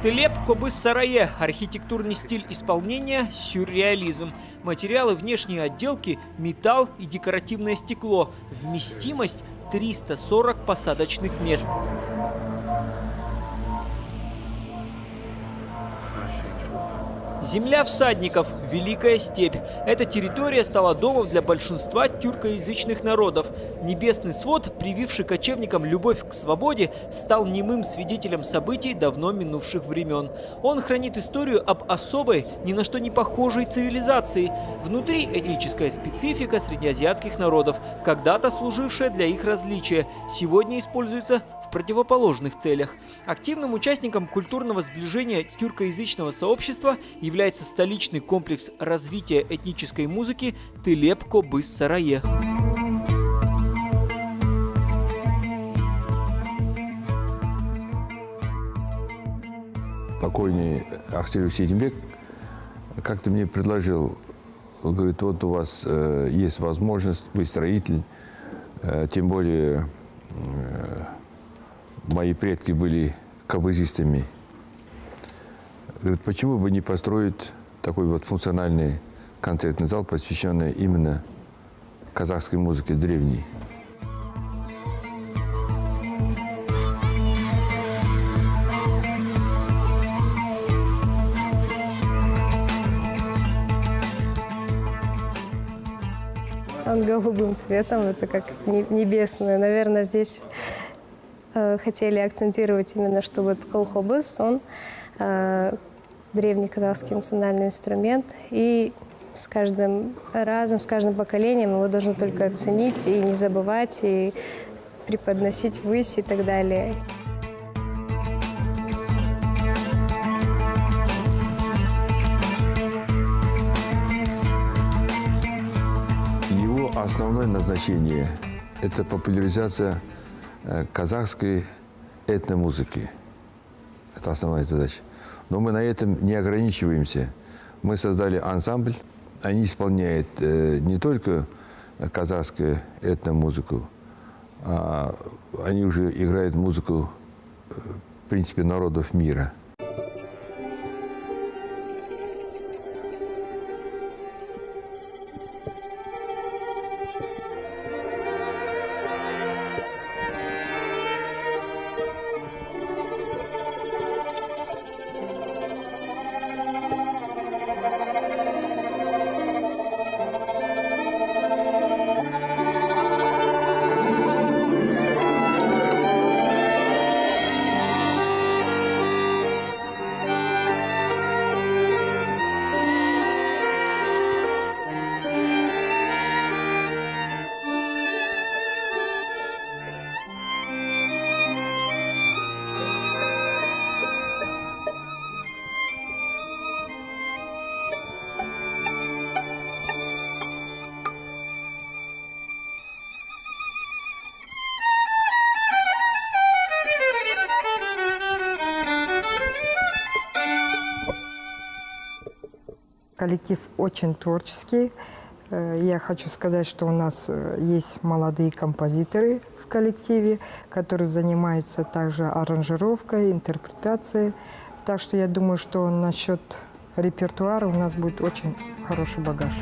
Тылеп Кобыс-Сарае. Архитектурный стиль исполнения – сюрреализм. Материалы внешней отделки – металл и декоративное стекло. Вместимость – 340 посадочных мест. Земля всадников – Великая степь. Эта территория стала домом для большинства тюркоязычных народов. Небесный свод, прививший кочевникам любовь к свободе, стал немым свидетелем событий давно минувших времен. Он хранит историю об особой, ни на что не похожей цивилизации. Внутри этническая специфика среднеазиатских народов, когда-то служившая для их различия, сегодня используется в противоположных целях. Активным участником культурного сближения тюркоязычного сообщества является столичный комплекс развития этнической музыки Тылеп Кобыс-Сарае. Покойный Ахсеров Сейденбек как-то мне предложил, он говорит, вот у вас есть возможность, вы строитель, тем более мои предки были кобызистами. Говорит, почему бы не построить такой вот функциональный концертный зал, посвященный именно казахской музыке древней. Он голубым цветом, это как небесное. Наверное, здесь хотели акцентировать именно, что вот колхобыз, он древний казахский национальный инструмент, и с каждым разом, с каждым поколением его должны только оценить и не забывать, и преподносить ввысь и так далее. Его основное назначение – это популяризация казахской этномузыки. Это основная задача. Но мы на этом не ограничиваемся. Мы создали ансамбль. Они исполняют не только казахскую этномузыку, а они уже играют музыку, в принципе, народов мира. Коллектив очень творческий. Я хочу сказать, что у нас есть молодые композиторы в коллективе, которые занимаются также аранжировкой, интерпретацией. Так что я думаю, что насчет репертуара у нас будет очень хороший багаж.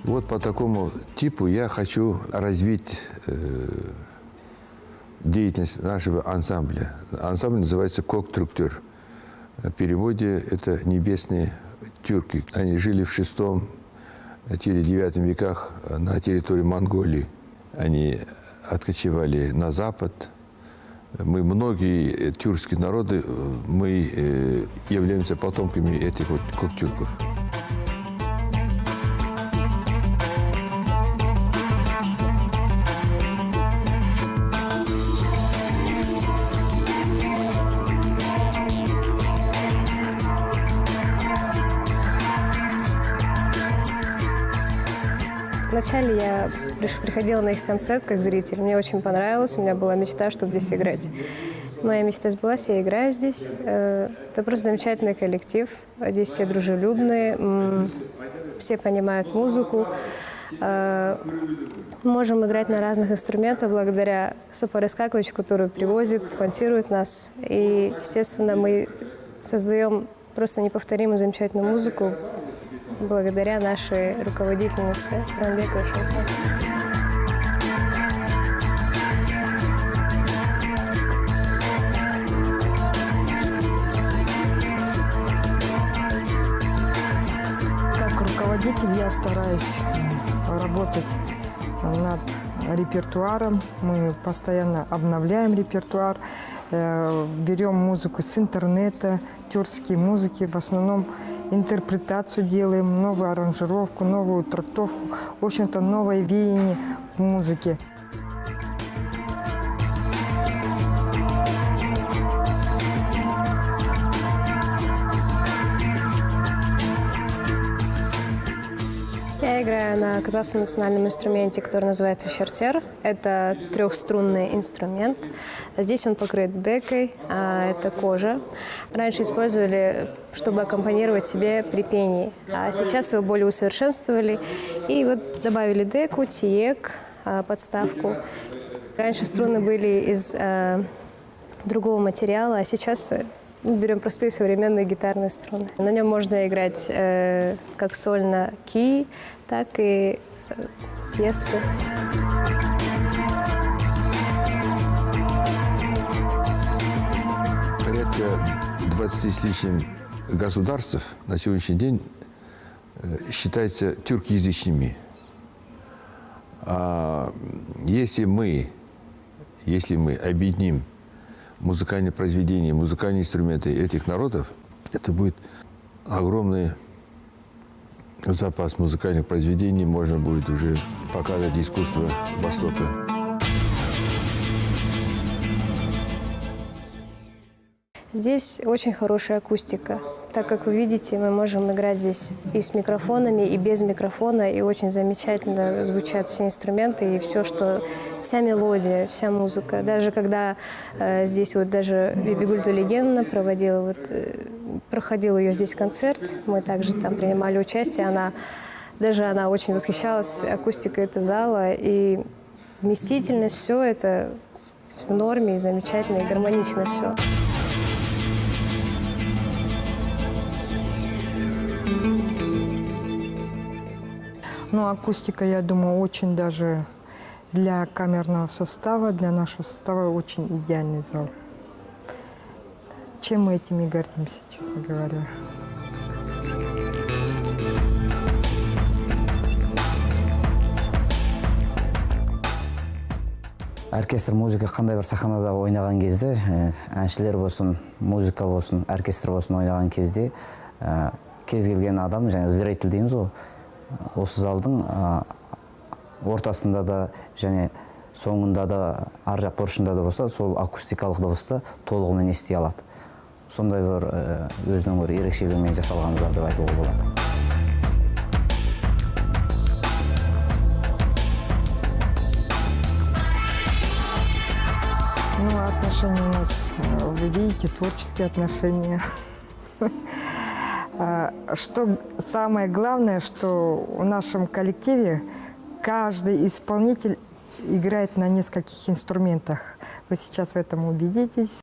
Вот по такому типу я хочу развить деятельность нашего ансамбля. Ансамбль называется «Кок-Трюктер». В переводе это «небесные тюрки». Они жили в VI-IX веках на территории Монголии. Они откочевали на запад. Мы, многие тюркские народы, мы являемся потомками этих вот кок-тюрков. Вначале я приходила на их концерт как зритель. Мне очень понравилось, у меня была мечта, чтобы здесь играть. Моя мечта сбылась, я играю здесь. Это просто замечательный коллектив. Здесь все дружелюбные, все понимают музыку. Можем играть на разных инструментах благодаря Сапар Искаковичу, который привозит, спонсирует нас. И, естественно, мы создаем просто неповторимую замечательную музыку благодаря нашей руководительнице Ранбековой Шолпан. Как руководитель я стараюсь работать над репертуаром. Мы постоянно обновляем репертуар, берем музыку с интернета, тюркские музыки, в основном интерпретацию делаем, новую аранжировку, новую трактовку, в общем-то, новое веяние в музыке. Я играю на казахском национальном инструменте, который называется шертер. Это трехструнный инструмент. Здесь он покрыт декой, это кожа. Раньше использовали, чтобы аккомпанировать себе при пении, а сейчас его более усовершенствовали. И вот добавили деку, тиек, подставку. Раньше струны были из другого материала, а сейчас мы берем простые современные гитарные струны. На нем можно играть как сольно ки, так и пьесы. Порядка 20 с лишним государств на сегодняшний день считаются тюркоязычными. А если мы объединим музыкальные произведения, музыкальные инструменты этих народов, это будет огромный запас музыкальных произведений, можно будет уже показывать искусство Востока. Здесь очень хорошая акустика. Так как вы видите, мы можем играть здесь и с микрофонами, и без микрофона, и очень замечательно звучат все инструменты, и вся мелодия, вся музыка. Даже когда здесь вот даже Бибигуль Тулегеновна проходил ее здесь концерт, мы также там принимали участие, она очень восхищалась акустикой этого зала, и вместительность, все это в норме, и замечательно, и гармонично все. Ну, акустика, я думаю, очень даже для камерного состава, для нашего состава очень идеальный зал. Чем мы этим и гордимся, честно говоря. Оркестр музыка кандай бир сахнада ойнаган кезде, әншілер болсын, музыка болсын, оркестр болсын ойнаган кезде, кез келген адам, жаңа зритель дейміз ғой, осы залдың ортасында да және соңында да, ар жақ бұрышында да болса, сол акустикалық дыбысты толығымен ести алады. Сондай бір өзінің бір ерекшелігімен жасалған зал деп айтуға болады. Ну, отношения у нас, вы видите, творческие отношения. Что самое главное, что в нашем коллективе каждый исполнитель играет на нескольких инструментах. Вы сейчас в этом убедитесь.